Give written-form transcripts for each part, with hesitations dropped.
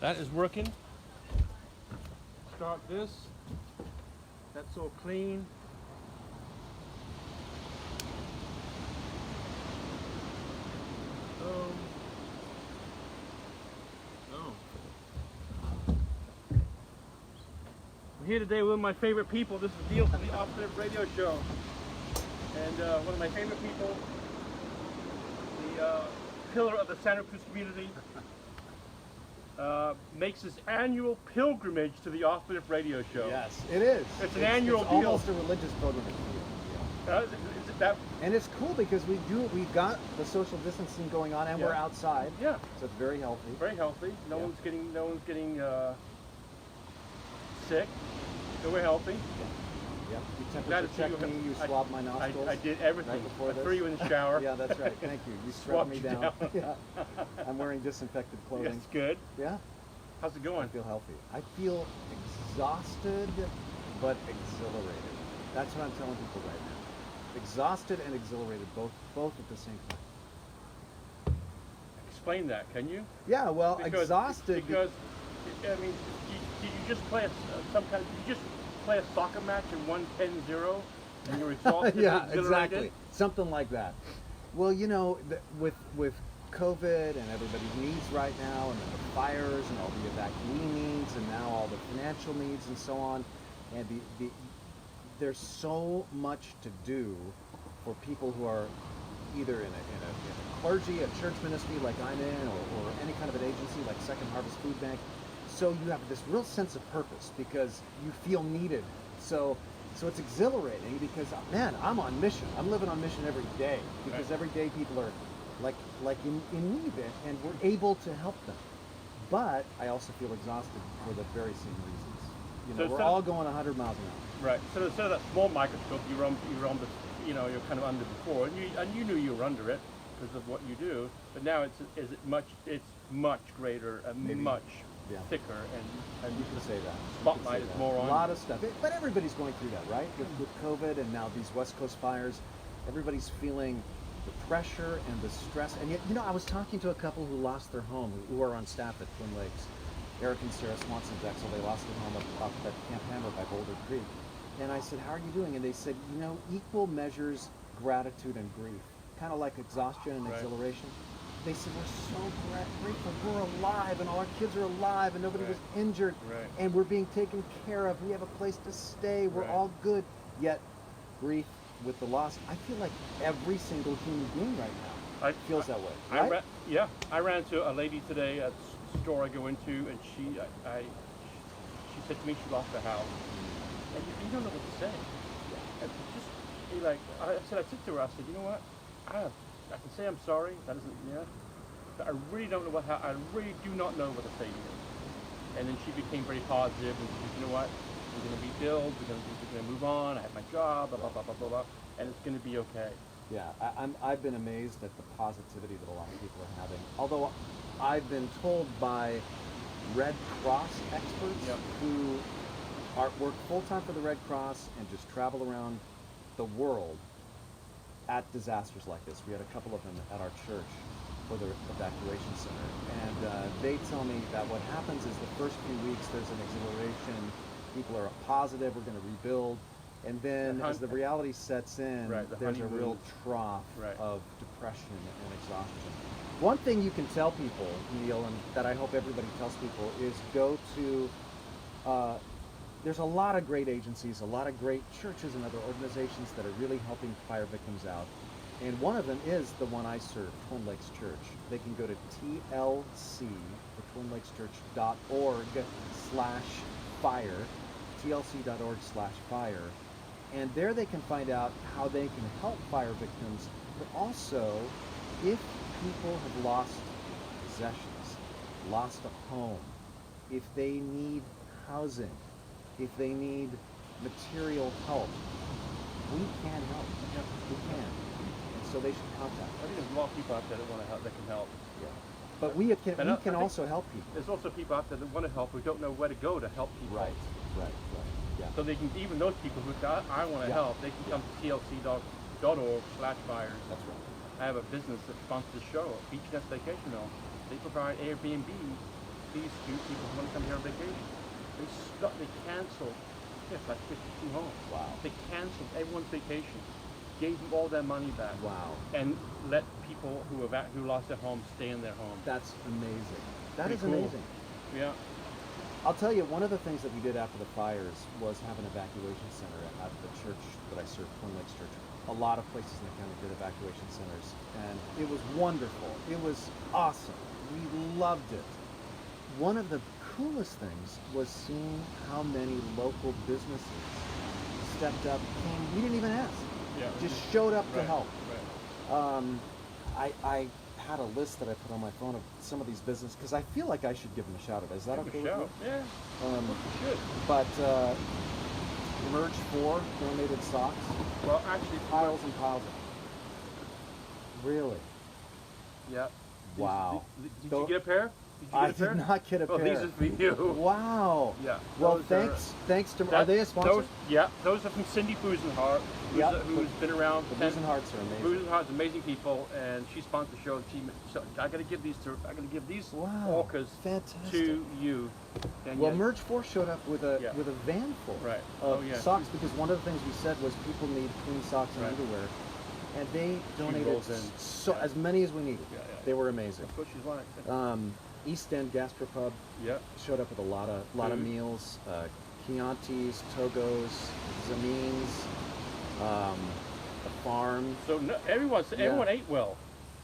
That is working. Start this. That's all clean. Oh. I'm here today with one of my favorite people. This is Neil from the Off-Limit Radio Show. And one of my favorite people, the pillar of the Santa Cruz community, makes his annual pilgrimage to the Off-Limit Radio Show. Yes, it is. It's an annual it's deal. Almost a religious pilgrimage. Is it that? And it's cool because we've got the social distancing going on, and we're outside. Yeah. So it's very healthy. Very healthy. No one's getting sick. So we're healthy. Yeah. You temperature checked me. You swabbed my nostrils. I did everything. Right before I threw you in the shower. Yeah, that's right. Thank you. You scrubbed me down. Yeah. I'm wearing disinfected clothing. That's good. Yeah. How's it going? I feel healthy. I feel exhausted, but exhilarated. That's what I'm telling people right now. Exhausted and exhilarated, both at the same time. Explain that, can you? Yeah, well, exhausted because I mean, did you just play you just play a soccer match in 1-10-0 and you're exhausted? Yeah, and exhilarated? exactly, something like that. Well, you know, with COVID and everybody's needs right now, and the fires and all the evacuee needs, and now all the financial needs and so on, and there's so much to do for people who are either in a clergy, a church ministry like I'm in, or any kind of an agency like Second Harvest Food Bank. So you have this real sense of purpose because you feel needed. So it's exhilarating because, man, I'm on mission. I'm living on mission every day because every day people are like in need, and we're able to help them. But I also feel exhausted for the very same reasons. You know, we're all going 100 miles an hour. Right. So instead of that small microscope you're kind of under before, and you knew you were under it because of what you do. But now it's much greater and much thicker, and you can say that. Spotlight is more on a lot of stuff. But everybody's going through that, right? With COVID and now these West Coast fires, everybody's feeling the pressure and the stress. And yet, you know, I was talking to a couple who lost their home, who are on staff at Twin Lakes. Eric and Sarah Swanson-Drexel, they lost their home up at Camp Hammer by Boulder Creek. And I said, how are you doing? And they said, you know, equal measures gratitude and grief, kind of like exhaustion and exhilaration. They said, we're so grateful we're alive, and all our kids are alive, and nobody was injured, and we're being taken care of. We have a place to stay. We're all good. Yet, grief with the loss, I feel like every single human being right now feels that way. Right? I ran into a lady today at the store I go into, and she said to me she lost her house. And you don't know what to say. And I said to her, I said, you know what? I can say I'm sorry. That isn't, but I really don't know I really do not know what to say to you. And then she became very positive, and she said, you know what? We're going to rebuild. We're going to move on. I have my job. Blah blah blah blah blah blah. And it's going to be okay. Yeah, I've been amazed at the positivity that a lot of people are having. Although I've been told by Red Cross experts who work full-time for the Red Cross and just travel around the world at disasters like this. We had a couple of them at our church for the evacuation center. And they tell me that what happens is the first few weeks there's an exhilaration, people are positive, we're going to rebuild. And then as the reality sets in, there's a real trough of depression and exhaustion. One thing you can tell people, Neil, and that I hope everybody tells people, is go to there's a lot of great agencies, a lot of great churches and other organizations that are really helping fire victims out. And one of them is the one I serve, Twin Lakes Church. They can go to TLC, twinlakes.org/fire, tlc.org/fire. And there they can find out how they can help fire victims, but also if people have lost possessions, lost a home, if they need housing, if they need material help, we can help. We can. And so they should contact us. I think there's a lot of people out there that want to help, that can help. Yeah. But we can also help people. There's also people out there that want to help who don't know where to go to help people. Right. Yeah. So they can, even those people who say, I want to help, they can come to tlc.org/fires. That's right. I have a business that sponsors the show, Beach Nest Vacation Home. They provide Airbnb these few people who want to come here on vacation. They canceled, like 52 homes. Wow. They canceled everyone's vacation, gave them all their money back. Wow. And let people who lost their homes stay in their homes. That's amazing. That Pretty is cool. amazing. Yeah. I'll tell you, one of the things that we did after the fires was have an evacuation center at the church that I served, Twin Lakes Church. A lot of places in the county did evacuation centers, and it was wonderful. It was awesome. We loved it. One of the coolest things was seeing how many local businesses stepped up, came. We didn't even ask. Yeah. Just showed up to Right, help. Right. I had a list that I put on my phone of some of these businesses because I feel like I should give them a shout out. Is that okay with you? Yeah. You should. But Merge 4 donated socks, Well, actually, piles and piles of them. Really? Yeah. Wow. Did you get a pair? Did you get I a pair? did not get a Well, pair. these are for you. Wow. Yeah. Well, those thanks to. Are they a sponsor? Those are from Cindy Busenhart, who's been around. The Busenharts are amazing. Busenhart's amazing people, and she sponsored the show. I got to give these orcas Fantastic. to you. And Well, Merge 4 showed up with a Yeah. van full Right. of Oh, yeah. socks because one of the things we said was people need clean socks and Right. underwear, and they donated rolls in. Yeah. as many as we needed. Yeah. They were amazing. That's what she's like. East End Gastropub Yeah. showed up with a lot of Food. meals, Chiantis, Togos, Zamines, the farm. So everyone ate well.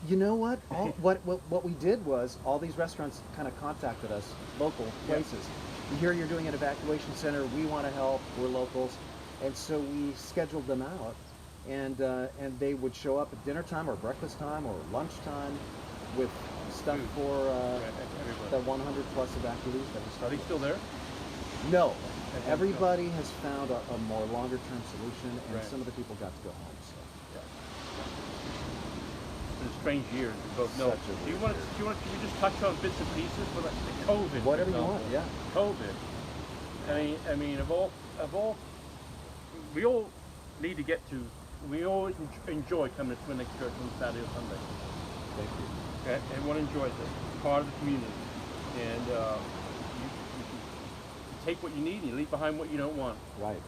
You know what? What we did was all these restaurants kind of contacted us, local places. We hear you're doing an evacuation center. We want to help. We're locals, and so we scheduled them out, and they would show up at dinner time or breakfast time or lunchtime with stuff Food. for Everybody. the 100 plus evacuees that we Are started. they still there? No. Okay, Everybody has found a more longer term solution, and Right. some of the people got to go home. So. It's been a strange year. We both know. Such a Do you weird want year. to just touch on bits and pieces for like the COVID? for Whatever you example? want, yeah. COVID. I mean, of all, we all need to get to. We always enjoy coming to Twin Lakes Church on Saturday or Sunday. Thank you. Okay, everyone enjoys it. It's part of the community, and you take what you need and you leave behind what you don't want. Right.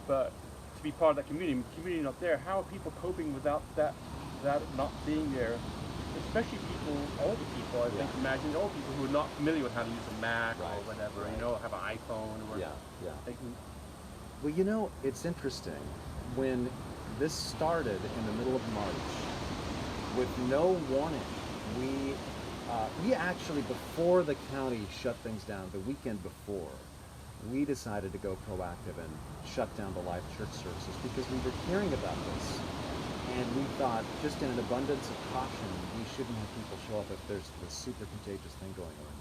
But to be part of that community not there, how are people coping without that not being there? Especially older people, I think, imagine older people who are not familiar with how to use a Mac or whatever, have an iPhone or Yeah. they can, Well, it's interesting. When this started in the middle of March, with no warning, we actually, before the county shut things down, the weekend before, we decided to go proactive and shut down the live church services because we were hearing about this. And we thought, just in an abundance of caution, we shouldn't have people show up if there's this super contagious thing going on.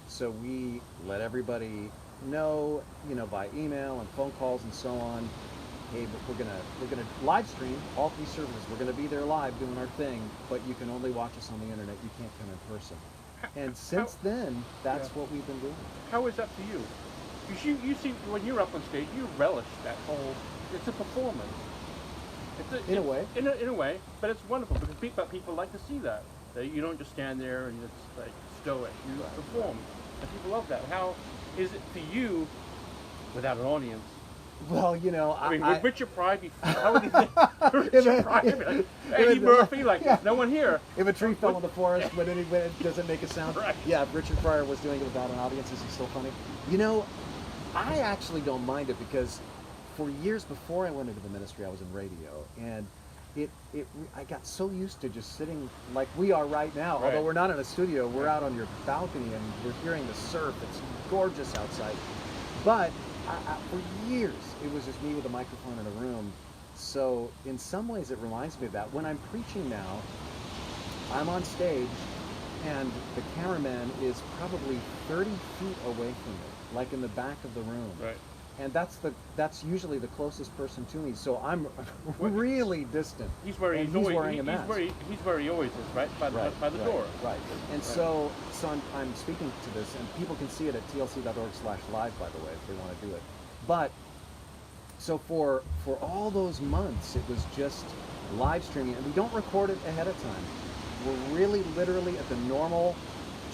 So we let everybody know, by email and phone calls and so on, hey, but we're gonna live stream all 3 services. We're gonna be there live doing our thing, but you can only watch us on the internet. You can't come in person. And since then, that's what we've been doing. How is that for you? Because you see, when you're up on stage, you relish that whole. It's a performance. In a way. In a way, but it's wonderful because people like to see that. You don't just stand there and it's like stoic. You perform, and people love that. How is it for you without an audience? Well, with Richard Pryor, how would you think? Richard Pryor, Eddie Murphy, there's no one here. If a tree fell in the forest, when it doesn't make a sound. Right. Yeah, if Richard Pryor was doing it without an audience, is he still funny? I actually don't mind it because for years before I went into the ministry, I was in radio, and I got so used to just sitting like we are right now. Right. Although we're not in a studio, we're out on your balcony and we're hearing the surf. It's gorgeous outside. But for years, it was just me with a microphone in a room. So in some ways, it reminds me of that. When I'm preaching now, I'm on stage, and the cameraman is probably 30 feet away from me, like in the back of the room. Right. And that's usually the closest person to me. So I'm really distant. He's wearing a mask. He's where he always is, right? By the door. Right. And so I'm speaking to this, and people can see it at tlc.org/live, by the way, if they want to do it. But so for all those months, it was just live streaming, and we don't record it ahead of time. We're really literally at the normal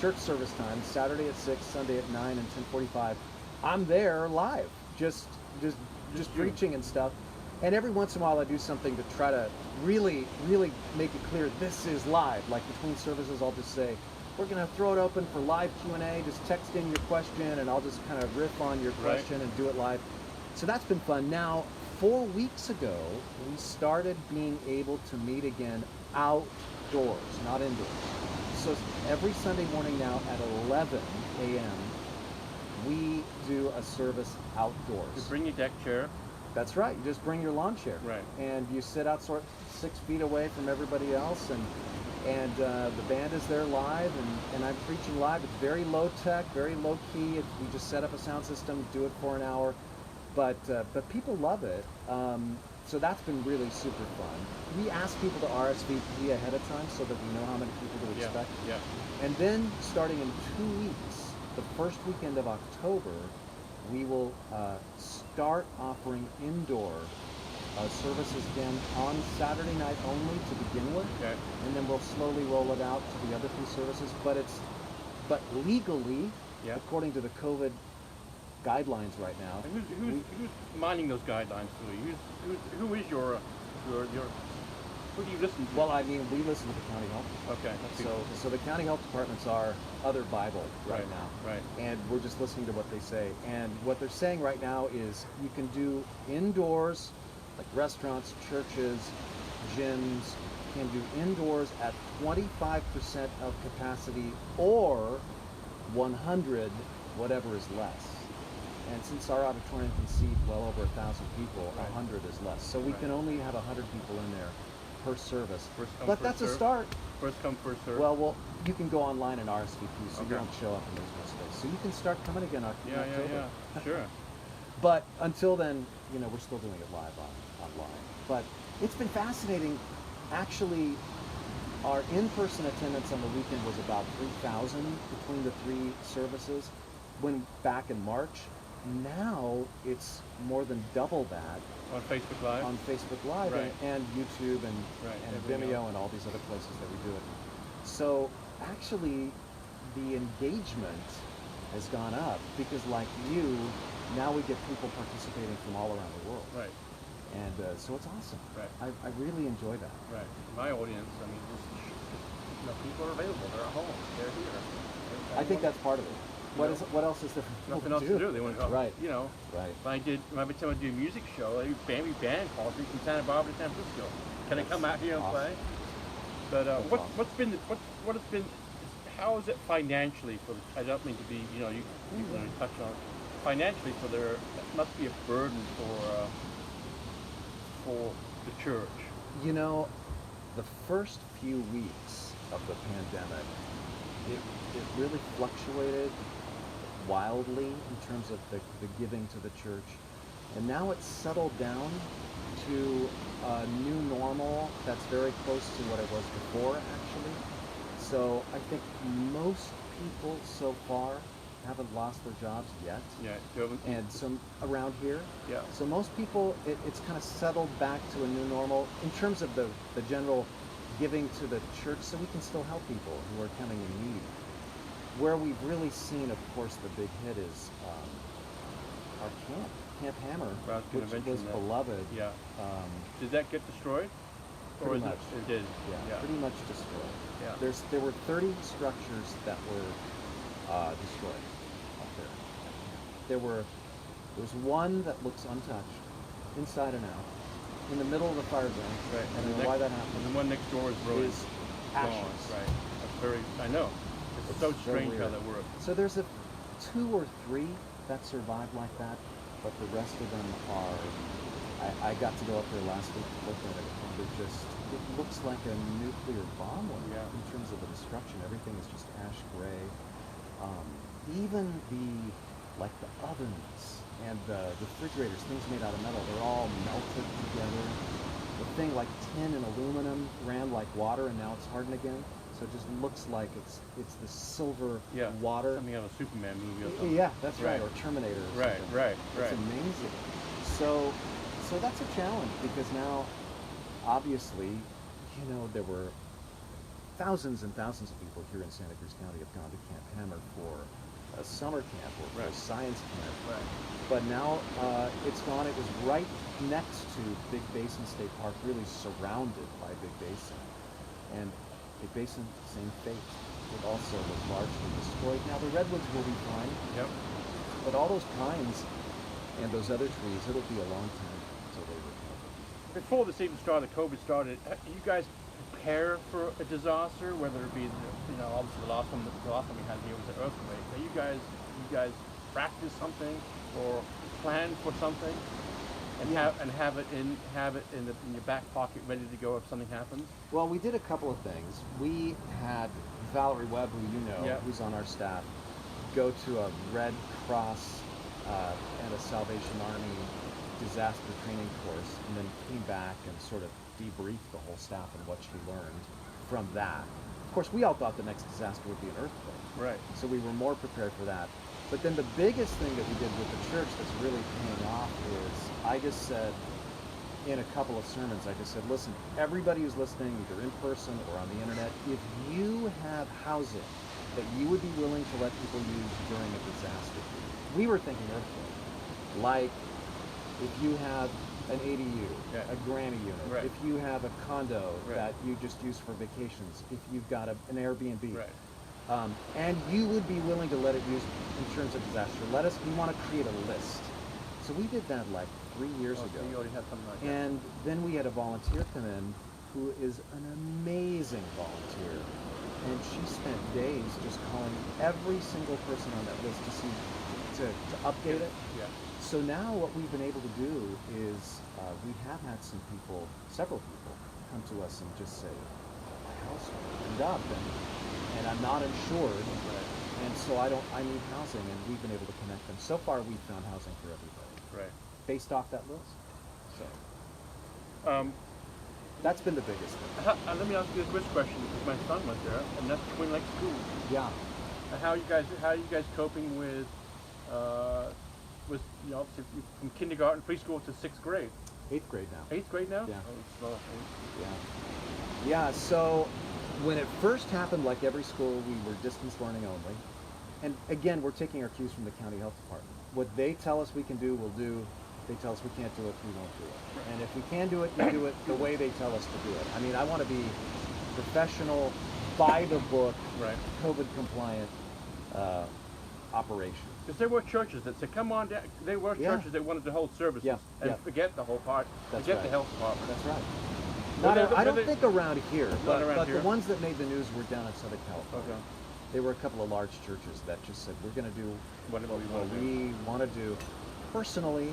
church service times, Saturday at 6, Sunday at 9 and 10:45, I'm there live, just Just you. preaching and stuff. And every once in a while I do something to try to really make it clear this is live. Like between services, I'll just say, we're going to throw it open for live Q&A. Just text in your question and I'll just kind of riff on your question and do it live. So that's been fun. Now, 4 weeks ago, we started being able to meet again outdoors, not indoors. So every Sunday morning now at 11 a.m., we do a service outdoors. You bring your deck chair. That's right. You just bring your lawn chair. Right. And you sit out sort 6 feet away from everybody else, and the band is there live, and I'm preaching live. It's very low tech, very low key. We just set up a sound system, do it for an hour, but people love it. So that's been really super fun. We ask people to RSVP ahead of time so that we know how many people to expect. Yeah. And then starting in 2 weeks, the first weekend of October, we will start offering indoor services again on Saturday night only to begin with, Okay. and then we'll slowly roll it out to the other 3 services. But legally, according to the COVID guidelines right now, And who's minding those guidelines for you? Who is your who do you listen to? well, I mean, we listen to the county health. Okay. So the county health department's our other Bible right now. Right. And we're just listening to what they say. And what they're saying right now is you can do indoors, like restaurants, churches, gyms, can do indoors at 25% of capacity or 100, whatever is less. And since our auditorium can seat well over 1,000 people, 100 is less. So we can only have 100 people in there per service. First come, But first that's a serve. start. First come, first serve. Well, you can go online and RSVP, so you Okay. don't show up in those space. So you can start coming again in October. Yeah. Sure. But until then, we're still doing it live online. But it's been fascinating. Actually, our in-person attendance on the weekend was about 3,000 between the 3 services. When back in March, now it's more than double that On Facebook Live. on Facebook Live Right. and YouTube and everything Vimeo else. and all these other places that we do it. So actually, the engagement has gone up because, like you, now we get people participating from all around the world. Right. And so it's awesome. Right. I really enjoy that. Right. My audience. I mean, people are available. They're at home. They're here. I think that's part of it. What else is there for people Nothing else to do. They want to go. Right. Right. Right. Every time I do a music show, a band calls me from Santa Barbara to San Francisco. Can I come out here and play? But what's been how is it financially for I don't mean to be you touch on financially for that must be a burden for the church. The first few weeks of the pandemic, it really fluctuated wildly in terms of the giving to the church. And now it's settled down to a new normal that's very close to what it was before, actually. So I think most people so far haven't lost their jobs yet. Yeah. And some around here. Yeah. So most people, it's kind of settled back to a new normal in terms of the general giving to the church, so we can still help people who are coming in need. Where we've really seen, of course, the big hit is our Camp Hammer, which was beloved. Yeah. Did that get destroyed? Pretty much. It did. Yeah, pretty much destroyed. Yeah. There were 30 structures that were destroyed up there. There was one that looks untouched, inside and out, in the middle of the fire zone. Right. I don't know why that happened. And the one next door is ruined. Is ashes. Gone. Right. That's very. I know. It's so strange how that works. So there's 2 or 3 that survived like that, but the rest of them are. I got to go up there last week to look at it, and it looks like a nuclear bomb in terms of the destruction. Everything is just ash gray. Even the ovens and the refrigerators, things made out of metal, they're all melted together. The thing like tin and aluminum ran like water, and now it's hardened again. So it just looks like it's the silver water. Something out of a Superman movie or something. Yeah, that's right. Or Terminator or something. Right. It's amazing. So that's a challenge because now, obviously, there were thousands and thousands of people here in Santa Cruz County have gone to Camp Hammer for a summer camp or for a science camp. Right. But now it's gone. It was right next to Big Basin State Park, really surrounded by Big Basin. And Big Basin, same fate. It also was largely destroyed. Now the redwoods will be fine. Yep. But all those pines and those other trees, it'll be a long time until they recover. Before this even started, COVID started, you guys prepare for a disaster, whether it be, obviously the last one we had here was an earthquake. Now you guys practice something or plan for something and have it in your back pocket ready to go if something happens? Well, we did a couple of things. We had Valerie Webb, who you know, Yeah. who's on our staff, go to a Red Cross and a Salvation Army disaster training course, and then came back and sort of debriefed the whole staff on what she learned from that. Of course, we all thought the next disaster would be an earthquake. Right. So we were more prepared for that. But then the biggest thing that we did with the church that's really paying off is I just said in a couple of sermons, I just said, listen, everybody who's listening, either in person or on the internet, if you have housing that you would be willing to let people use during a disaster, we were thinking earthquake. Like if you have an ADU, Yeah. a granny unit, Right. if you have a condo Right. that you just use for vacations, if you've got an Airbnb, Right. and you would be willing to let it use in terms of disaster. We want to create a list. So we did that like 3 years ago. So you already have something like that. And then we had a volunteer come in who is an amazing volunteer. And she spent days just calling every single person on that list to update it. Yeah. So now what we've been able to do is we have had several people come to us and just say, my house burned up and I'm not insured. Right. And so I need housing, and we've been able to connect them. So far we've found housing for everybody Right. based off that list. So that's been the biggest thing. Let me ask you this question because my son went there, and that's Twin Lakes School. Yeah. How are you guys coping with obviously from kindergarten, preschool to 6th grade? 8th grade now. 8th grade now? Yeah. Oh, it's slow. Yeah. Yeah, so when it first happened, like every school, we were distance learning only. And again, we're taking our cues from the county health department. What they tell us we can do, we'll do. If they tell us we can't do it, we won't do it. And if we can do it, you do it the way they tell us to do it. I mean, I want to be professional, by the book, Right. COVID compliant operation. Because there were churches that said, come on down. There were Yeah. churches that wanted to hold services Yeah, and yeah. forget the whole part, That's forget right. the health department. That's right. Were I don't they- think around here, but around the here? ones that made the news were down in Southern California. Okay. There were a couple of large churches that just said, we're going to do Whatever we what want to do. we want to do. Personally,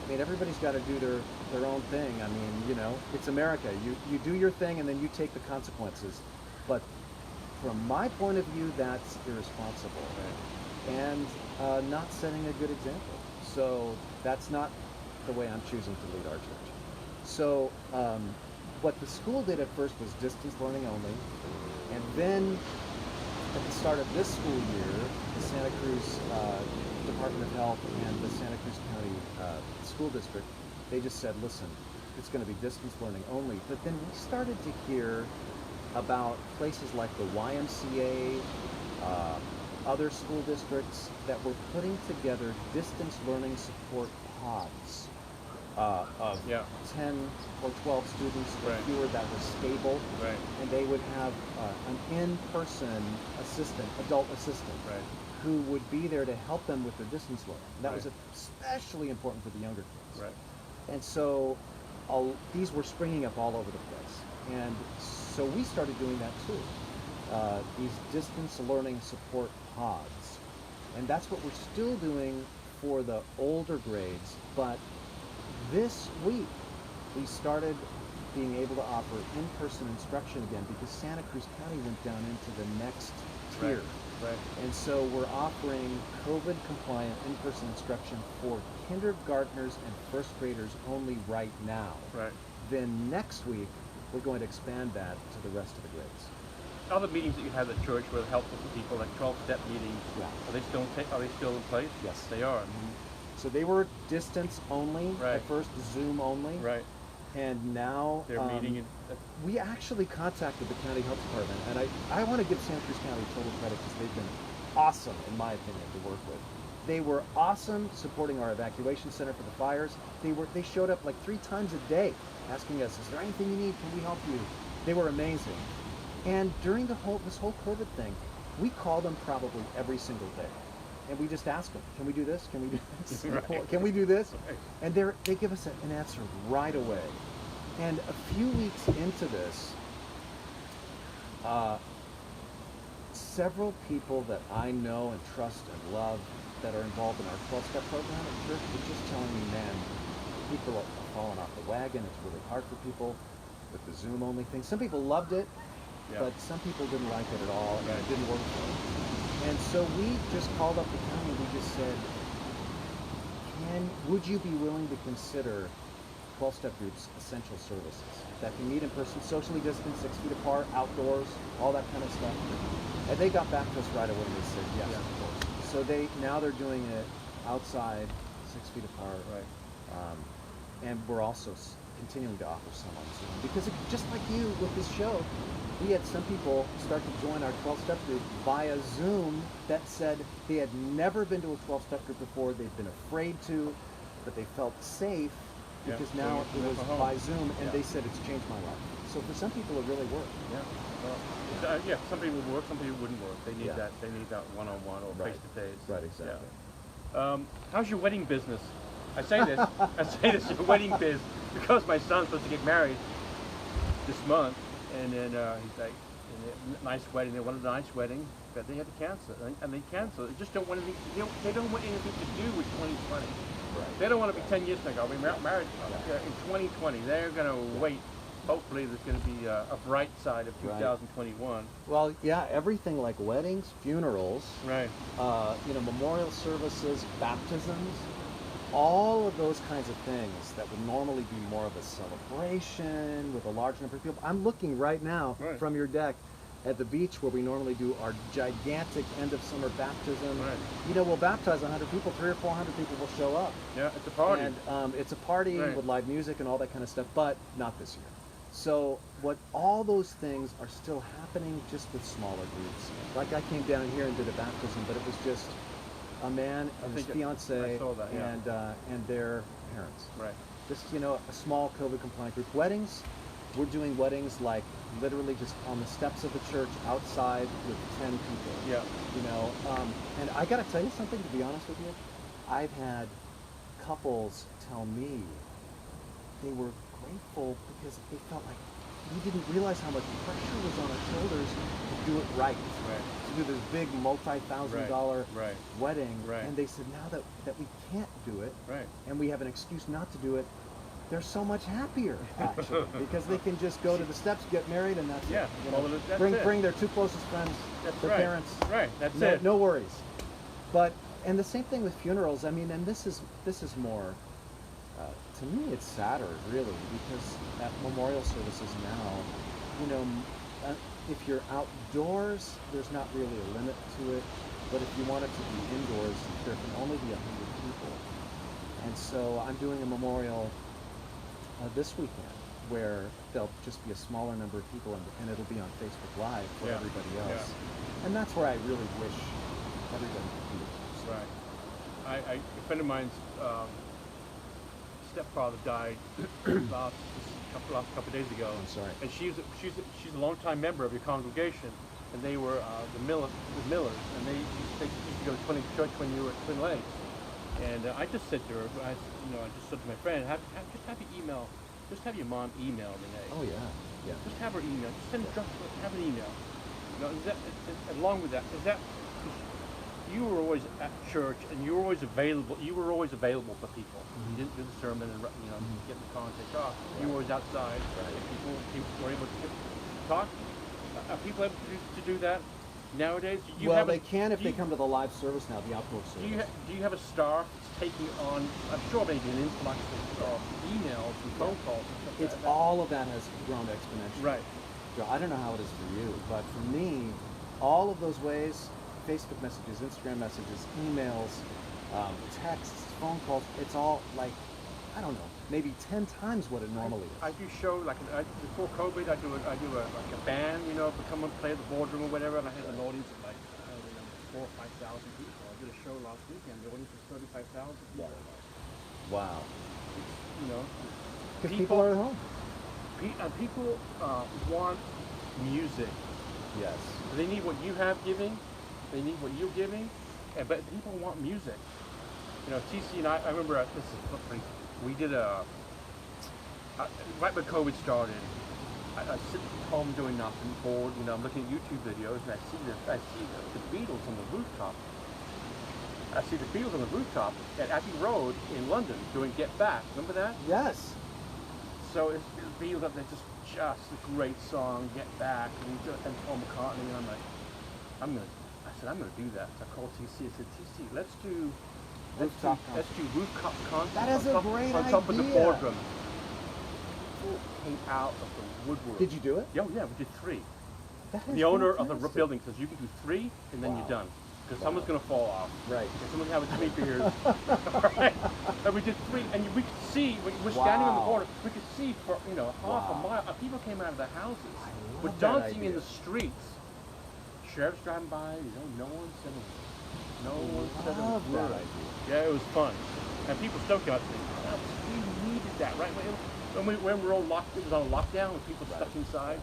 I mean, everybody's got to do their own thing. I mean, it's America. You do your thing and then you take the consequences. But from my point of view, that's irresponsible and not setting a good example. So that's not the way I'm choosing to lead our church. So what the school did at first was distance learning only. And then at the start of this school year, the Santa Cruz Department of Health and the Santa Cruz County School District, they just said, listen, it's going to be distance learning only. But then we started to hear about places like the YMCA, other school districts that were putting together distance learning support pods of Yeah. 10 or 12 students or Right. fewer that were stable. Right. And they would have an in-person assistant, adult assistant, Right. who would be there to help them with their distance learning. That was Right. especially important for the younger kids. Right. And so these were springing up all over the place. And so we started doing that too. These distance learning support pods. And that's what we're still doing for the older grades. But this week, we started being able to offer in-person instruction again because Santa Cruz County went down into the next tier. Right. And so we're offering COVID-compliant in-person instruction for kindergartners and first graders only right now. Right. Then next week, we're going to expand that to the rest of the grades. Other meetings that you have at church were helpful to people, like 12-step meetings. Yeah. Are they still in place? Yes. They are. So they were distance only Right. at first, Zoom only. Right. And now they're meeting in. we actually contacted the county health department, and I want to give Santa Cruz County total credit because they've been awesome, in my opinion, to work with. They were awesome supporting our evacuation center for the fires. They showed up like 3 times a day asking us, is there anything you need? Can we help you? They were amazing. And during this whole COVID thing, we called them probably every single day. And we just ask them, can we do this? Can we do this? Right. Can we do this? Right. And they give us an answer right away. And a few weeks into this, several people that I know and trust and love that are involved in our 12-step program at church were just telling me, man, people are falling off the wagon. It's really hard for people with the Zoom-only thing. Some people loved it, but some people didn't like it at all, and it didn't work for them. And so we just called up the county and we just said, would you be willing to consider 12-step groups essential services that can meet in person, socially distanced, 6 feet apart, outdoors, all that kind of stuff? And they got back to us right away and they said, yes, of course. So now they're doing it outside, 6 feet apart. Right. And we're also continuing to offer some on Zoom because just like you with this show, we had some people start to join our 12-step group via Zoom that said they had never been to a 12-step group before. They'd been afraid to, but they felt safe because now it was by Zoom, and they said it's changed my life. So for some people, it really worked. Well, some people would work, some people wouldn't work. They need that. They need that one-on-one or face-to-face. Right, exactly. Yeah. How's your wedding business? I say this, your wedding biz, because my son's supposed to get married this month, and then he's like, nice wedding. They wanted a nice wedding, but they had to cancel it, and they canceled it. They just don't want anything. They don't want anything to do with 2020. Right. They don't want to be 10 years from now. We're married in 2020. They're going to wait. Hopefully, there's going to be a bright side of 2021. Well, yeah, everything like weddings, funerals, right? Memorial services, baptisms, all of those kinds of things that would normally be more of a celebration with a large number of people. I'm looking right now from your deck at the beach where we normally do our gigantic end of summer baptism. Right. We'll baptize 100 people, 300 or 400 people will show up. Yeah, it's a party. And it's a party with live music and all that kind of stuff, but not this year. So all those things are still happening, just with smaller groups. Like I came down here and did a baptism, but it was just a man and his fiance and their parents. Right. Just a small COVID compliant group. Weddings, we're doing weddings like literally just on the steps of the church outside with 10 people. Yeah. And I got to tell you something, to be honest with you. I've had couples tell me they were grateful because they felt like we didn't realize how much pressure was on our shoulders to do it right. To do this big multi-$1,000 wedding. And they said now that we can't do it and we have an excuse not to do it, they're so much happier actually because they can just go to the steps, get married, and that's it. Bring their 2 closest friends, their parents. Right, that's it. No worries. And the same thing with funerals. I mean, and this is more. To me, it's sadder, really, because at memorial services now, if you're outdoors, there's not really a limit to it. But if you want it to be indoors, there can only be 100 people. And so I'm doing a memorial this weekend where there'll just be a smaller number of people, and it'll be on Facebook Live for everybody else. And that's where I really wish everybody could be. Right. A friend of mine's stepfather died last couple of days ago. I'm sorry. And she's a longtime member of your congregation, and they were the Millers, and they used to go to church when you were at Twin Lakes. And I just said to her, I just said to my friend, just have your mom email Rene. Oh yeah. Just have her email. Have an email. Along with that, you were always at church and you were always available. You were always available for people. You didn't do the sermon and get the context off. You were always outside. People were able to talk. Are people able to do that nowadays? They can if they come to the live service now, the outdoor service. Do you have a staff that's taking on? I'm sure maybe an influx of emails and phone calls. And stuff all of that has grown exponentially. Right. I don't know how it is for you, but for me, all of those ways. Facebook messages, Instagram messages, emails, texts, phone calls, it's all like I don't know, maybe 10 times what it normally is. I do show like before COVID. I do like a band, you know, come and play at the boardroom or whatever, and I had an audience of like I don't know 4,000 or 5,000 people. I did a show last weekend. The audience was 35,000 people. Wow. You know, Because people are at home. People want music. Yes. They need what you have giving. They need what you're giving. But people want music. You know, TC and I remember this is pretty. We did right when COVID started. I sit home doing nothing, bored. You know, I'm looking at YouTube videos, and I see the Beatles on the rooftop. I see the Beatles on the rooftop at Abbey Road in London doing "Get Back." Remember that? Yes. So it's the Beatles up there, just a great song, "Get Back," and Paul McCartney, and I'm gonna do that. So I called TC. I said, TC, let's do rooftop concert. That is a great on top of the idea. boardroom. People came out of the woodwork. Did you do it? Yeah, we did 3. That is The owner of fantastic. the building says you can do 3 and then you're done. Because someone's going to fall off. Right. And someone's having 3 beers. All right. And we did 3, and we could see, when we're standing on the border, we could see for, half a mile. People came out of the houses. We're dancing in the streets. Sheriff's driving by, no one said anything. No one said a word. Yeah, it was fun. And people still came out and said, we needed that, right? When we were all locked, it was on lockdown, when people stuck inside.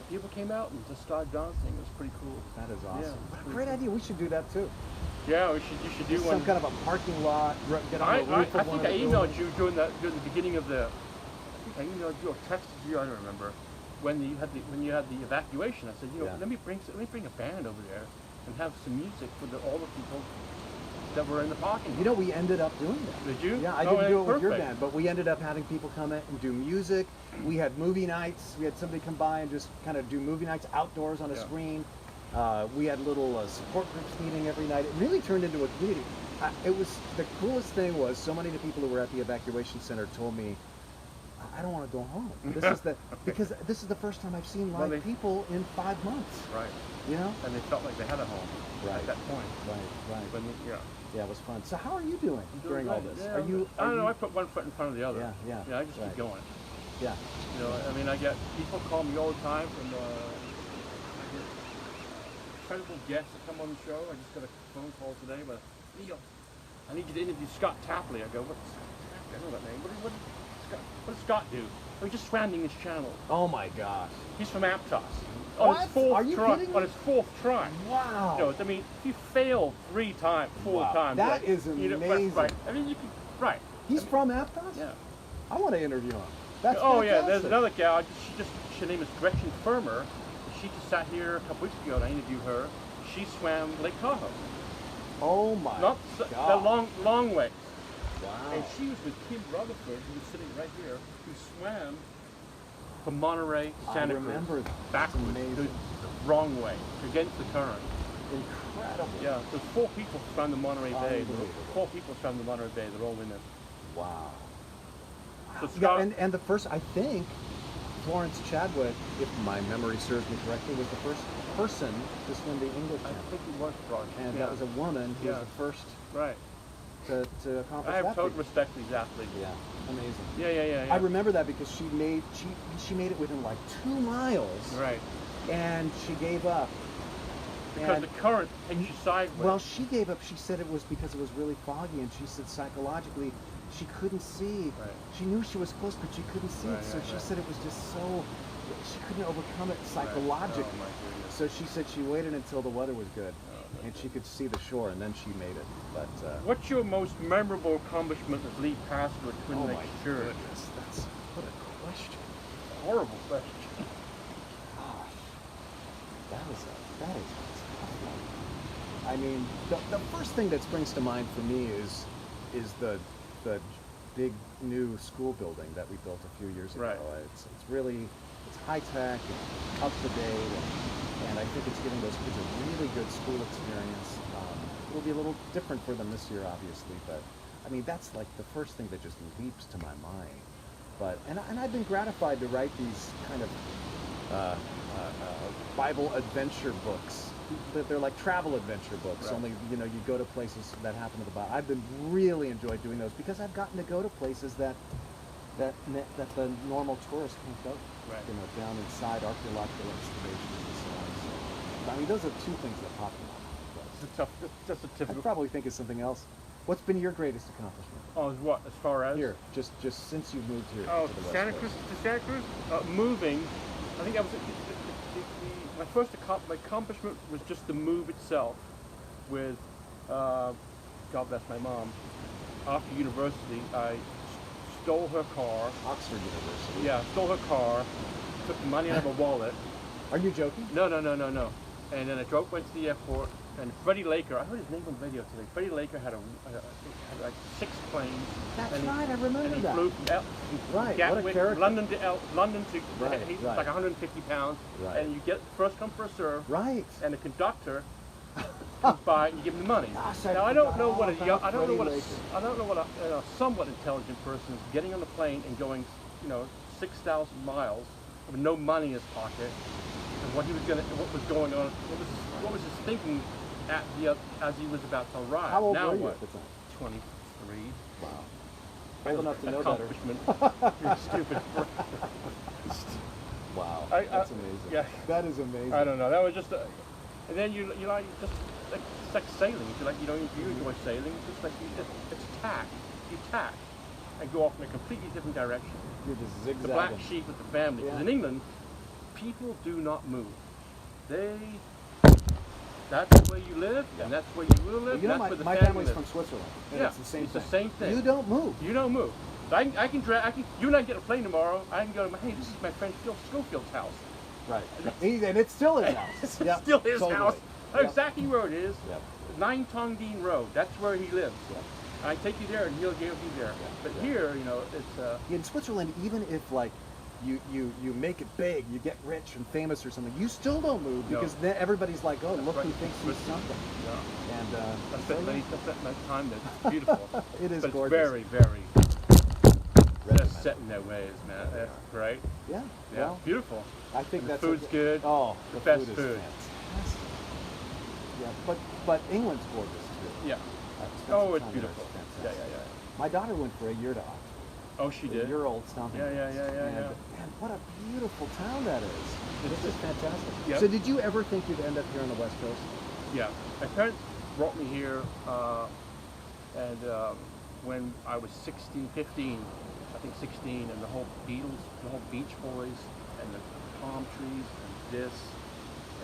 People came out and just started dancing. It was pretty cool. That is awesome. Yeah, Great idea. We should do that too. Yeah, you should do one. Some kind of a parking lot. Get on the roof I of one think of I the emailed buildings. you during the beginning of the. I think I emailed you or texted you. I don't remember. When you had the evacuation, I said, let me bring a band over there and have some music for all the people that were in the parking lot. We ended up doing that. Did you? Yeah, I didn't do it with your perfect. band, but we ended up having people come in and do music. We had movie nights. We had somebody come by and just kind of do movie nights outdoors on a screen. We had little support groups meeting every night. It really turned into a community. It was the coolest thing was so many of the people who were at the evacuation center told me, I don't want to go home. Because this is the first time I've seen live people in 5 months. Right. And they felt like they had a home at that point. Right. Yeah, it was fun. So how are you doing during all this? Yeah, I don't know. I put one foot in front of the other. Yeah. I just keep going. Yeah. I get people call me all the time from I get incredible guests that come on the show. I just got a phone call today, but Leo, I need you to interview Scott Tapley. I go, what's Scott Tapley? I know that name. What does Scott do? He just swam in his channel. Oh my gosh. He's from Aptos. What? On his fourth Are you try. kidding me? On his 4th try. Wow. If you fail 4 times. That is amazing. Right. You can. Right. He's from Aptos? Yeah. I want to interview him. That's yeah. fantastic. There's another gal. Her name is Gretchen Firmer. She just sat here a couple weeks ago, and I interviewed her. She swam Lake Tahoe. Oh my God. The long way. Wow. And she was with Kim Rutherford, who was sitting right here, who swam from Monterey to Santa Cruz. I remember that. Backwards, the wrong way, against the current. Incredible. Yeah, there's 4 people from the Monterey Bay. Unbelievable. 4 people from the Monterey Bay. They're all women. Wow. So Scott, and the first, I think, Florence Chadwick, if my memory serves me correctly, was the first person to swim the English I Channel. think it was Florence. And that was a woman who was the first right. to accomplish I have that. total respect for these athletes. Yeah, amazing. Yeah. I remember that because she made it within like 2 miles. Right. And she gave up. Because the current takes you sideways. Well, she gave up. She said it was because it was really foggy, and she said psychologically she couldn't see. Right. She knew she was close, but she couldn't see it. So she said it was just so she couldn't overcome it psychologically. Oh, my goodness. So she said she waited until the weather was good, and she could see the shore, and then she made it. But what's your most memorable accomplishment as lead pastor at Twin Lakes Church? Goodness, that's what a question. Horrible question. Gosh, that is a tough one. I mean, the first thing that springs to mind for me is the big new school building that we built a few years ago. Right. It's really high tech, it's up to date, and I think it's giving those kids a really good school experience. It'll be a little different for them this year, obviously, but I mean that's like the first thing that just leaps to my mind. But and I've been gratified to write these kind of Bible adventure books they're like travel adventure books. Right. Only you go to places that happen to the bottom. I've been really enjoyed doing those because I've gotten to go to places that the normal tourist can't go. Right. Down inside archaeological excavations and so on. So, I mean, those are two things that pop in my mind. It's a tough, just a I typical. probably think it's something else. What's been your greatest accomplishment? Oh, is what, as far as? Here, just since you've moved here Oh, to the West Santa Coast. Cruz, to Santa Cruz? Moving, I think I was, my first accomplishment was just the move itself with, God bless my mom. After university, I stole her car. Oxford University. Yeah, stole her car, took the money out of her wallet. Are you joking? No. And then I went to the airport, and Freddie Laker, I heard his name on video today. Freddie Laker had like 6 planes. That's and right, I remember and he that. flew from Right, what a Gatwick, character. London to Right, he's right. like 150 pounds, Right. and you get first come first serve, Right. and the conductor comes by and you give him the money. Gosh, Now I don't forgot know all what about I don't know what Freddie I don't know what a somewhat intelligent person is getting on the plane and going 6,000 miles with no money in his pocket, and what was going on, what was his thinking as he was about to arrive. How old now were you what? at the time? 23. Wow. Old enough to know better. Accomplishment. You're stupid. Wow. I- That's amazing. yeah. That is amazing. I don't know. That was just, and then you like just like it's like sailing. If you like, you enjoy sailing. It's just like it's tack. You tack and go off in a completely different direction. You're just The zigzagging. black sheep with the family. Because Yeah. in England, people do not move. That's where you live, and that's where you will live. You know, that's where the my family family's lives. from Switzerland. And Yeah, it's the same it's thing. the same thing. You don't move. You don't move. So I can you and I get a plane tomorrow. I can go to hey, this is my friend Phil Schofield's house. Right. And it's still his house. It's Yep, still his totally. house. I know Yep. exactly where it is. Yep. 9 Tongdene Road. That's where he lives. Yep. I take you there, and he'll be there. But Yeah. here, it's In Switzerland, even if like you make it big, you get rich and famous or something, you still don't move No. because then everybody's like, oh, That's look right. who thinks he's Switzerland. something. yeah. And I so, spent yeah. my time there. It's beautiful. It is but gorgeous. It's very, very Regimented. set in their ways, man. That's great. Yeah. Yeah, Well, beautiful. I think And that's the food's good. Oh, The the best food is food. fantastic. Yeah, but England's gorgeous too. Yeah. I've spent Oh, some it's time there. beautiful. It's Yeah. fantastic. My daughter went for a year to Oxford. Oh, she did. A year-old stomping. Yeah. grounds. And, Yeah. man, what a beautiful town that is. It's just fantastic. Yep. So did you ever think you'd end up here on the West Coast? Yeah. My parents brought me here, and when I was 16, 15, I think 16, and the whole Beatles, the whole Beach Boys, and the palm trees, and this,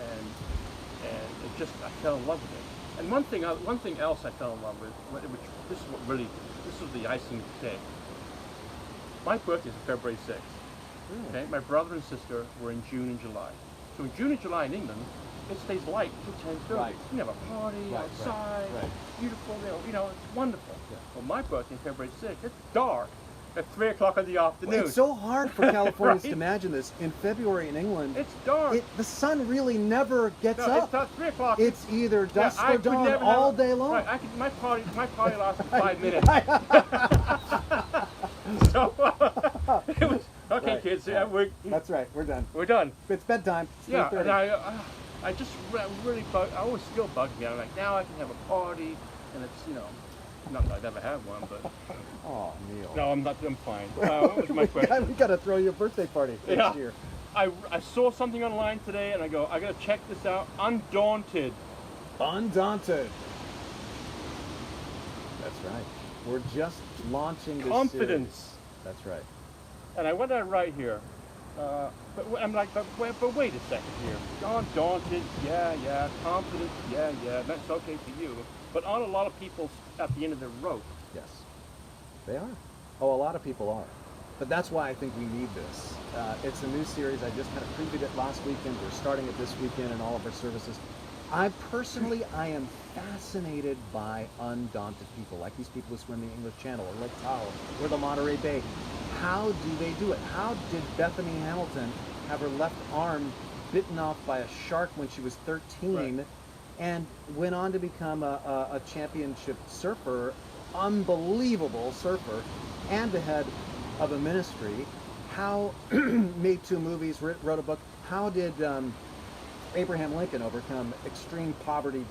and it just, I fell in love with it. And one thing else I fell in love with, this was the icing of the cake. My birthday is February 6th. Okay, my brother and sister were in June and July. So in June and July in England, it stays light till 10:30. Right. You can have a party outside, right. beautiful. It's wonderful. Yeah. Well, my birthday, February 6th, it's dark at 3 o'clock in the afternoon. It's so hard for Californians Right? to imagine this. In February in England, It's dark. the sun really never gets No, up. it's not 3 o'clock. It's either dusk I or could dawn never all have- day long. Right, my party lasted 5 minutes. So it was okay, Right, kids. right. That's right. We're done. We're done. It's bedtime. It's Yeah, 3:30. and I just really bug. I always still bug me. I'm like, now I can have a party, and it's not that I've ever had one, but Oh, Neil. no, I'm not. I'm fine. What was my question? We got to throw you a birthday party next Yeah. year. I saw something online today, and I go, I gotta check this out. Undaunted. Undaunted. That's right. We're just launching this Confidence. series. That's right. And what did I write here? But I'm like, but wait a second here. Undaunted, yeah. Confident, yeah. That's okay for you. But aren't a lot of people at the end of their rope? Yes. They are. Oh, a lot of people are. But that's why I think we need this. It's a new series. I just kind of previewed it last weekend. We're starting it this weekend in all of our services. I am fascinated by undaunted people, like these people who swim the English Channel or Lake Tahoe or the Monterey Bay. How do they do it? How did Bethany Hamilton have her left arm bitten off by a shark when she was 13 Right. and went on to become a championship surfer, unbelievable surfer, and the head of a ministry? How made 2 movies, wrote a book? How did Abraham Lincoln overcome extreme poverty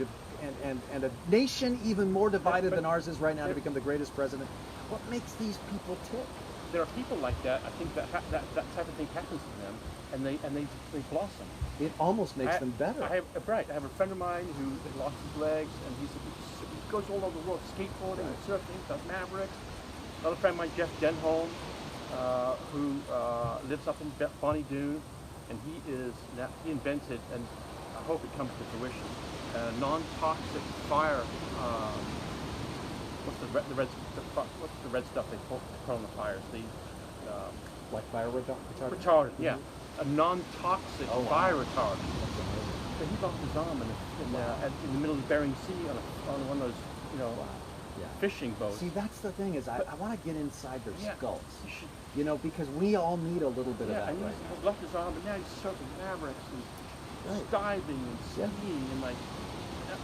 and a nation even more divided than ours is right now to become the greatest president. What makes these people tick? There are people like that. I think that that type of thing happens to them, and they blossom. It almost makes them better. I have a friend of mine who lost his legs, and he goes all over the world skateboarding and surfing, does Mavericks. Another friend of mine, Jeff Denholm, who lives up in Bonnie Doon, and he invented, and I hope it comes to fruition, a non-toxic fire. What's the red stuff they put on the fires? Like fire retardant? Retardant, yeah. A non-toxic fire retardant. That's So he lost his arm in the middle of the Bering Sea on one of those, fishing boats. See, that's the thing is, I want to get inside their skulls. You should, because we all need a little bit of that and right he's lost his arm, but now he's surfing Mavericks and diving and skiing and like,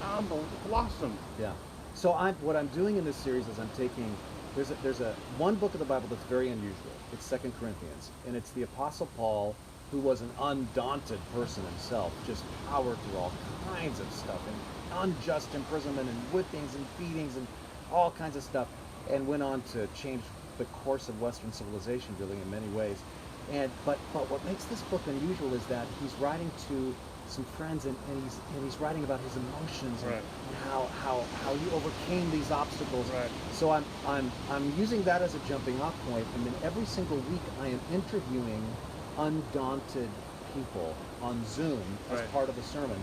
unbelievable, blossom. Yeah. So what I'm doing in this series is I'm taking, there's a one book of the Bible that's very unusual. It's 2 Corinthians, and it's the Apostle Paul, who was an undaunted person himself, just powered through all kinds of stuff, and unjust imprisonment and whippings and beatings and all kinds of stuff, and went on to change the course of Western civilization really in many ways. But what makes this book unusual is that he's writing to some friends, and he's writing about his emotions and how he overcame these obstacles. Right. So I'm using that as a jumping off point, and then every single week I am interviewing undaunted people on Zoom as part of the sermon.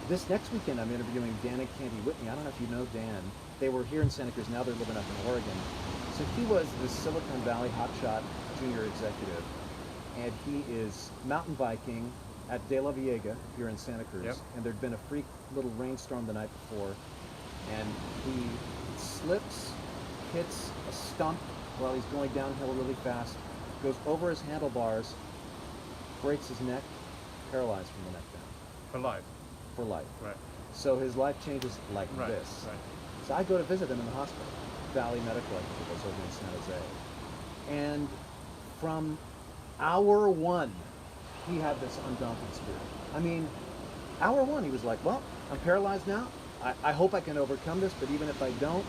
This next weekend I'm interviewing Dan and Candy Whitney. I don't know if you know Dan. They were here in Santa Cruz, now they're living up in Oregon. So he was the Silicon Valley hotshot junior executive, and he is mountain biking at De La Viega here in Santa Cruz, and there'd been a freak little rainstorm the night before, and he slips, hits a stump while he's going downhill really fast, goes over his handlebars, breaks his neck, paralyzed from the neck down. For life. For life. Right. So his life changes like this. Right. So I go to visit him in the hospital, Valley Medical, I think it was, over in San Jose. And from hour one, he had this undaunted spirit. I mean, hour one, he was like, well, I'm paralyzed now. I hope I can overcome this, but even if I don't,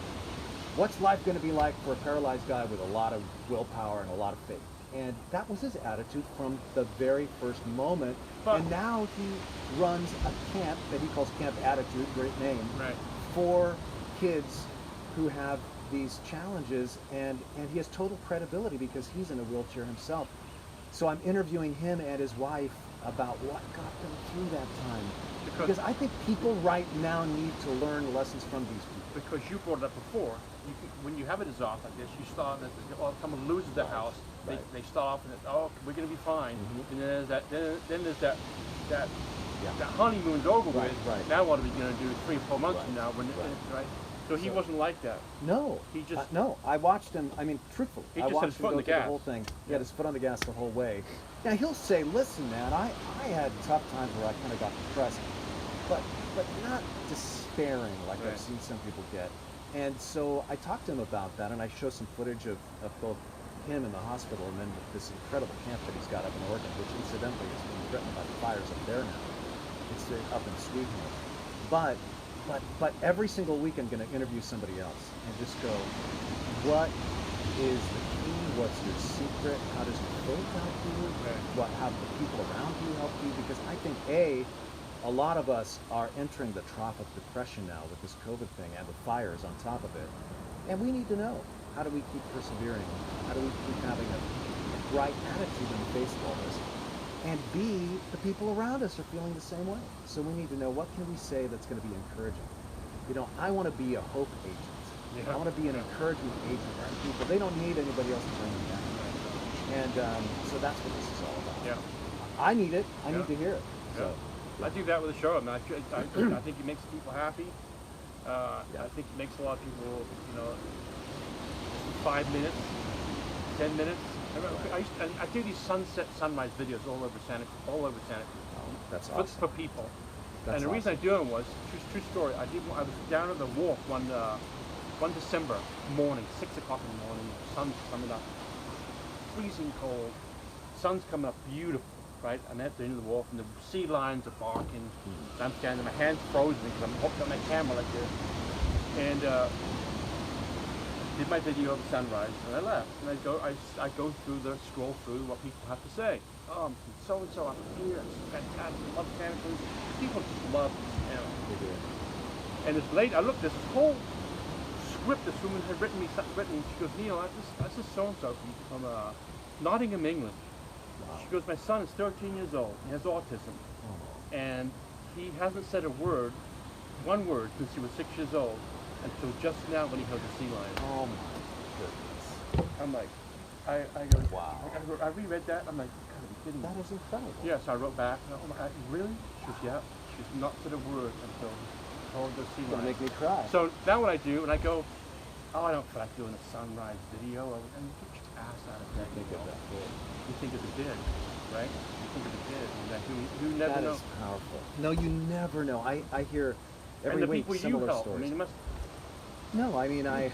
what's life going to be like for a paralyzed guy with a lot of willpower and a lot of faith? And that was his attitude from the very first moment. And now he runs a camp that he calls Camp Attitude, great name, for kids who have these challenges, and he has total credibility because he's in a wheelchair himself. So I'm interviewing him and his wife about what got them through that time. Because I think people right now need to learn lessons from these people. Because you brought it up before, when you have a disaster like this, you start, someone loses their house, they start off and we're going to be fine. And then there's that honeymoon's over with. Now what are we going to do 3 or 4 months from now? So he wasn't like that. No. He just no. I watched him. I mean, truthfully, he I just watched had his him foot go on the through the gas. whole thing. He had his foot on the gas the whole way. Now he'll say, "Listen, man, I had tough times where I kind of got depressed, but not despairing like I've seen some people get." And so I talked to him about that, and I show some footage of both him in the hospital and then this incredible camp that he's got up in Oregon, which incidentally is being threatened by the fires up there now. It's up in Sweden. But every single week I'm going to interview somebody else and just go, what is the key? What's your secret? How does your faith help you? How do the people around you help you? Because I think, a lot of us are entering the trough of depression now with this COVID thing and the fires on top of it. And we need to know, how do we keep persevering? How do we keep having a bright attitude in the face of all this? And B, the people around us are feeling the same way. So we need to know, what can we say that's going to be encouraging? I want to be a hope agent. I want to be an encouragement agent for people. They don't need anybody else to bring them down. And so that's what this is all about. Yeah. I need it. I need to hear it. So, I do that with the show. I think it makes people happy. I think it makes a lot of people, 5 minutes, 10 minutes. I do these sunset, sunrise videos all over Santa Cruz. That's awesome. For people. That's and the reason I do them was, true story, I was down at the wharf one December morning, 6 o'clock in the morning, sun's coming up, freezing cold, sun's coming up beautiful, right? I'm at the end of the wharf, and the sea lions are barking. And I'm standing, my hands frozen because I'm hooked on my camera like this. And did my video of the sunrise, and I left. And I go through scroll through what people have to say. So and so up here, it's fantastic. Love Canada. People just love this channel. They do. And it's late. I looked. This whole script this woman had written me. She goes, Neil, this is so and so from Nottingham, England. Wow. She goes, my son is 13 years old. He has autism, and he hasn't said one word since he was 6 years old, until just now when he heard the sea lion. Oh my goodness. I'm like, I go, Wow. I reread that. I'm like, you gotta be kidding me. That is incredible. Yes, I wrote back. Oh my, really? She goes, yeah. She's not said a word until he told the sea It's gonna lion. make me cry. So now what I do, and I go, oh, I don't feel like doing a sunrise video. And get your ass out of that. Think of that. You think of the dead, right? You think of the dead. You never know. That is powerful. No, you never know. I hear every and the week people you similar help. stories. I mean, you must. No, I mean, well,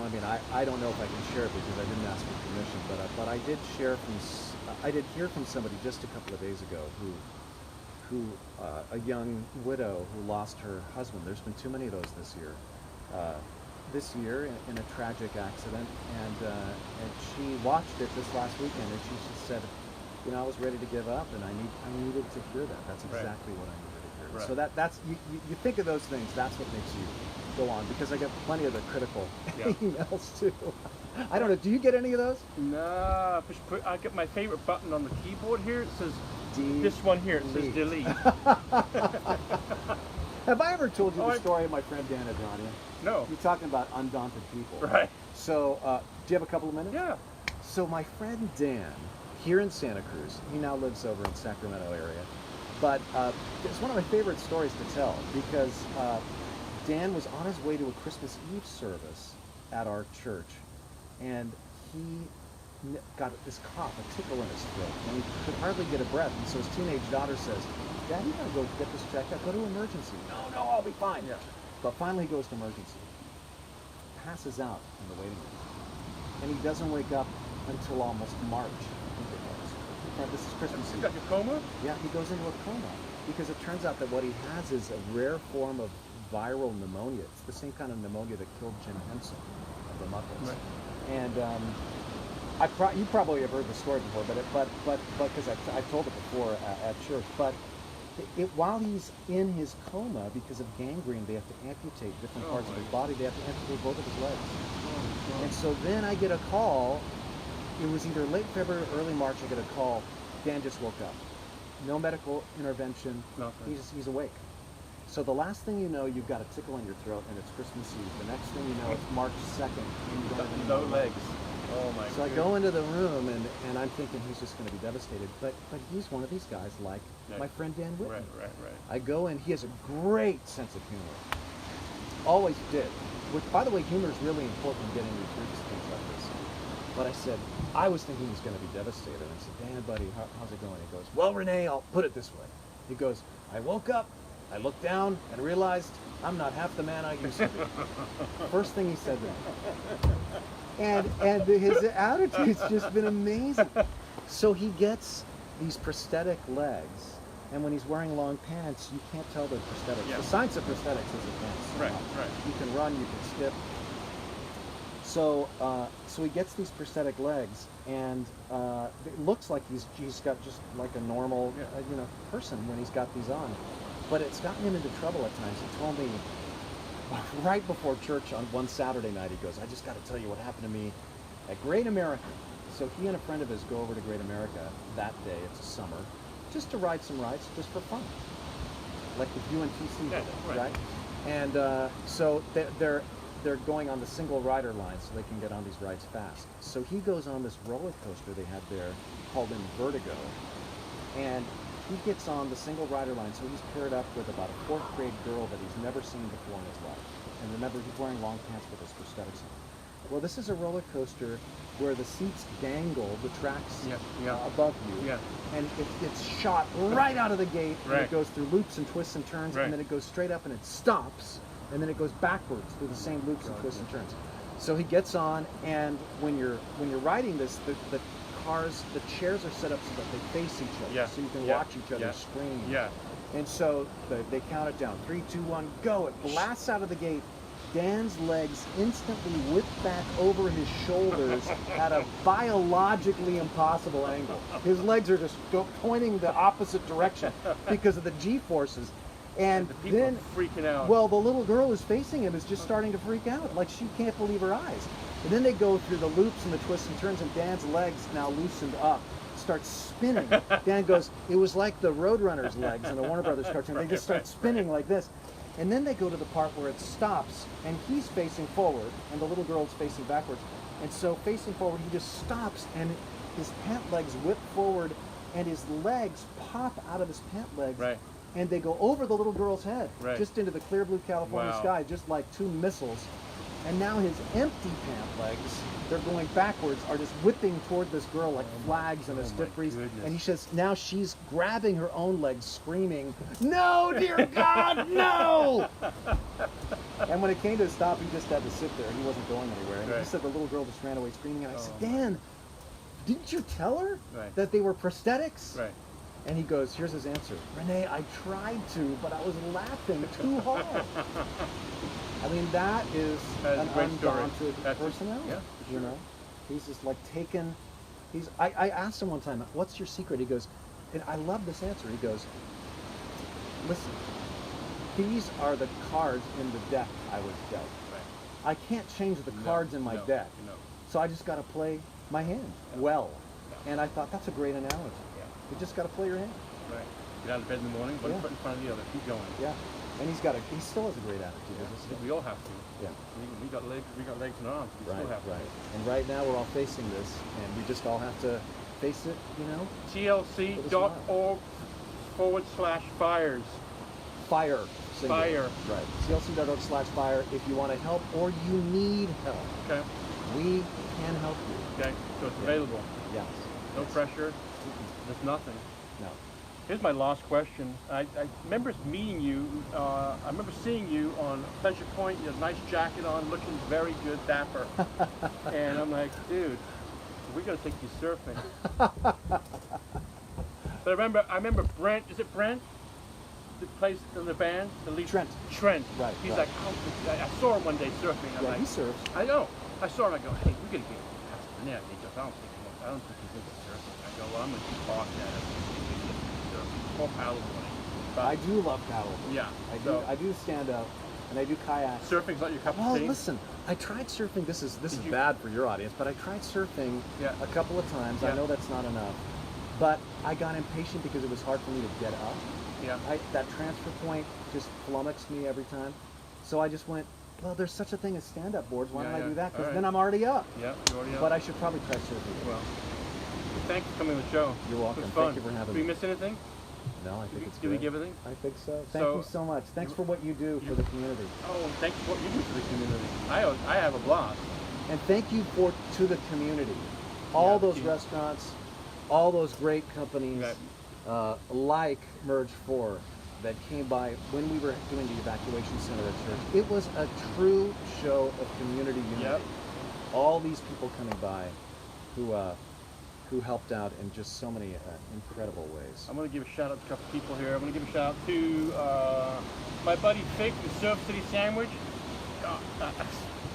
I mean, I don't know if I can share it because I didn't ask for permission, but I did I did hear from somebody just a couple of days ago who a young widow who lost her husband. There's been too many of those this year. In a tragic accident, and she watched it this last weekend, and she just said, you know, I was ready to give up, and I needed to hear that. That's exactly what I needed to hear. Right. So that's you think of those things. That's what makes you go on, because I get plenty of the critical emails too. I don't know. Do you get any of those? No, I get my favorite button on the keyboard here. It says this one here. It says delete. Have I ever told you the story of my friend Dan Adrania? No. You're talking about undaunted people. Right. So, do you have a couple of minutes? Yeah. So my friend Dan, here in Santa Cruz, he now lives over in Sacramento area, but it's one of my favorite stories to tell, because Dan was on his way to a Christmas Eve service at our church, and he got this cough, a tickle in his throat, and he could hardly get a breath. And so his teenage daughter says, Dad, you gotta go get this checked out. Go to emergency. No, I'll be fine. Yeah. But finally he goes to emergency. Passes out in the waiting room. And he doesn't wake up until almost March, I think it was. And this is Christmas You Eve. got your coma? Yeah, he goes into a coma. Because it turns out that what he has is a rare form of viral pneumonia. It's the same kind of pneumonia that killed Jim Henson of the Muppets. Right. And you probably have heard the story before, but because I told it before at church. But while he's in his coma, because of gangrene, they have to amputate different parts of his body. They have to amputate both of his legs. And so then I get a call. It was either late February or early March. I get a call. Dan just woke up. No medical intervention. Nothing. He's awake. So the last thing you know, you've got a tickle in your throat, and it's Christmas Eve. The next thing you know, it's March 2nd, and you don't even No know legs. Oh my. So I go into the room, and I'm thinking he's just going to be devastated. But he's one of these guys like my friend Dan Whitman. Right. I go in. He has a great sense of humor. Always did. Which, by the way, humor is really important in getting you through things like this. But I said, I was thinking he was going to be devastated. I said, Dan, buddy, how's it going? He goes, well, Rene, I'll put it this way. He goes, I woke up, I looked down, and realized I'm not half the man I used to be. First thing he said to me. And his attitude's just been amazing. So he gets these prosthetic legs, and when he's wearing long pants, you can't tell they're prosthetics. Yeah. The science of prosthetics is advanced. Right. You can run, you can skip. So he gets these prosthetic legs, and it looks like he's got just like a normal person when he's got these on. But it's gotten him into trouble at times. He told me right before church on one Saturday night, he goes, I just got to tell you what happened to me at Great America. So he and a friend of his go over to Great America that day. It's a summer, just to ride some rides, just for fun, like the UNTC did, right? And so they're going on the single rider line so they can get on these rides fast. So he goes on this roller coaster they had there called Vertigo, and he gets on the single rider line. So he's paired up with about a 4th grade girl that he's never seen before in his life. And remember, he's wearing long pants with his prosthetics on. Well, this is a roller coaster where the seats dangle, the tracks above you. Yeah. And it's shot right out of the gate, and it goes through loops and twists and turns, and then it goes straight up and it stops, and then it goes backwards through the same loops and twists and turns. So he gets on, and when you're riding this, the cars, the chairs are set up so that they face each other, Yeah, so you can yeah, watch each other yeah, scream. Yeah. And so they count it down. 3, 2, 1, go. It blasts out of the gate. Dan's legs instantly whip back over his shoulders at a biologically impossible angle. His legs are just pointing the opposite direction because of the G-forces. And the people then, are freaking out. well, the little girl who's facing him is just starting to freak out. Like, she can't believe her eyes. And then they go through the loops and the twists and turns, and Dan's legs, now loosened up, start spinning. Dan goes, it was like the Roadrunner's legs in a Warner Brothers cartoon. They just start spinning like this. And then they go to the part where it stops, and he's facing forward, and the little girl's facing backwards. And so facing forward, he just stops, and his pant legs whip forward, and his legs pop out of his pant legs. Right. And they go over the little girl's head, Right. just into the clear blue California Wow. sky, just like two missiles. And now his empty pant legs, they're going backwards, are just whipping toward this girl like flags in a stiff breeze. goodness. And he says, now she's grabbing her own legs, screaming, "No, dear God, no!" And when it came to a stop, he just had to sit there. He wasn't going anywhere. And he Right. said the little girl just ran away screaming. And I said, Oh, my Dan, didn't you tell her Right. that they were prosthetics? Right. And he goes, here's his answer. Rene, I tried to, but I was laughing too hard. I mean, that is That is an a great story. undaunted That's- personality. yeah, for You sure. know, he's just like taken. I asked him one time, what's your secret? He goes, and I love this answer. He goes, listen, these are the cards in the deck I was dealt. Right. I can't change the cards in my no, deck. No. So I just got to play my hand well. And I thought that's a great analogy. Yeah. You just got to play your hand. Right. Get out of bed in the morning, one Yeah. foot in front of the other. Keep going. Yeah. And he still has a great attitude. doesn't he? We all have to. Yeah. We got legs and arms. We Right, still have right. And right now we're all facing this, and we just all have to face it, you know? to. TLC.org/fires. Fire. Singular. Fire. Right. CLC.org/fire if you want to help or you need help. Okay. We can help you. Okay. So it's Yeah. available. Yes. No Yes. pressure. Mm-mm. There's nothing. No. Here's my last question. I remember meeting you. I remember seeing you on Pleasure Point. You had a nice jacket on, looking very good, dapper. And I'm like, dude, we gotta take you surfing. But I remember Brent. Is it Brent? The plays in the band, the lead. Trent. Right. He's right. like, I saw him one day surfing. I'm Yeah, like, he serves. I know. I saw him. I go, hey, we gotta get past Rene. He goes, I don't think he's into surfing. I go, well, I'm gonna keep talking at him. More paddleboarding. I do love paddleboarding. Yeah. I do stand up, and I do kayak. Surfing's not your cup Well, of tea. listen, I tried surfing. This is Did you- bad for your audience, but I tried surfing Yeah. a couple of times. I Yeah. know that's not enough, but I got impatient because it was hard for me to get up. Yeah. That transfer point just flummoxed me every time. So I just went, well, there's such a thing as stand-up boards. Why Yeah, don't I yeah. do that? Because All right. then I'm already up. Yeah. You already But I should probably try surfing. Well, thanks for coming on the show. You're welcome. It was Thank fun. you for having Did we me. miss anything? No, I think it's Did good. we give anything? I think so. Thank So- you so much. Thanks for what you do for the community. Oh, thanks for what you do for the community. I have a blast. And thank you to the community. All Yeah, those geez. restaurants, all those great companies Right. like Merge 4 that came by when we were doing the evacuation center at church. It was a true show of community unity. Yep. All these people coming by who helped out in just so many incredible ways. I'm going to give a shout out to a couple people here. I'm going to give a shout out to my buddy Fig from Surf City Sandwich.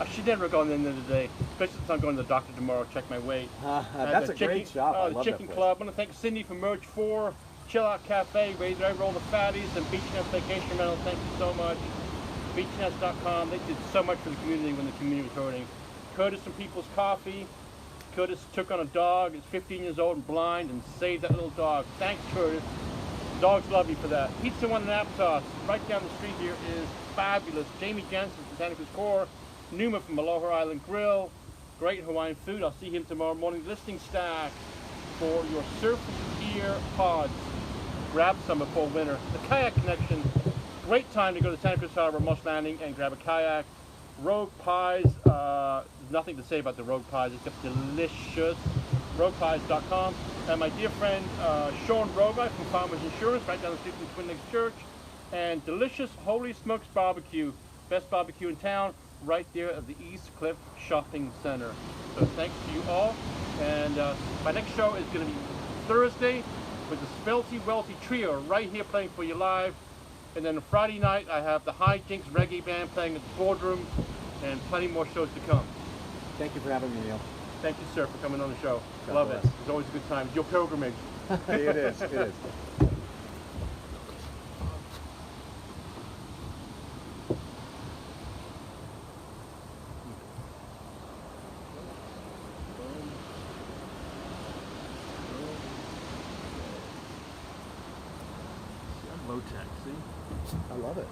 I should never go in the end of the day, especially since I'm going to the doctor tomorrow, check my weight. That's The a great shop. I the love Chicken that place. Club. I want to thank Cindy from Merge 4, Chill Out Cafe, Raise All the Fatties, and Beach Nest Vacation Rental. Thank you so much. BeachNest.com. They did so much for the community when the community was hurting. Curtis from People's Coffee. Curtis took on a dog. He's 15 years old and blind and saved that little dog. Thanks, Curtis. Dogs love you for that. Pizza One and Applesauce. Right down the street here is fabulous. Jamie Jensen from Santa Cruz Core. Numa from Aloha Island Grill. Great Hawaiian food. I'll see him tomorrow morning. Listing stack for your surf gear pods. Grab some before winter. The Kayak Connection. Great time to go to Santa Cruz Harbor, Moss Landing, and grab a kayak. Rogue Pies. Nothing to say about the Rogue Pies except delicious. RoguePies.com. And my dear friend Sean Rogai from Farmers Insurance, right down the street from Twin Lakes Church. And delicious Holy Smokes Barbecue. Best barbecue in town, right there at the East Cliff Shopping Center. So thanks to you all. And my next show is going to be Thursday with the Spelty Welty Trio right here playing for you live. And then Friday night, I have the High Jinks Reggae Band playing at the Boardroom, and plenty more shows to come. Thank you for having me, Neil. Thank you, sir, for coming on the show. God Love bless. it. It's always a good time. Your pilgrimage. It is. It is. Low tech, see? I love it.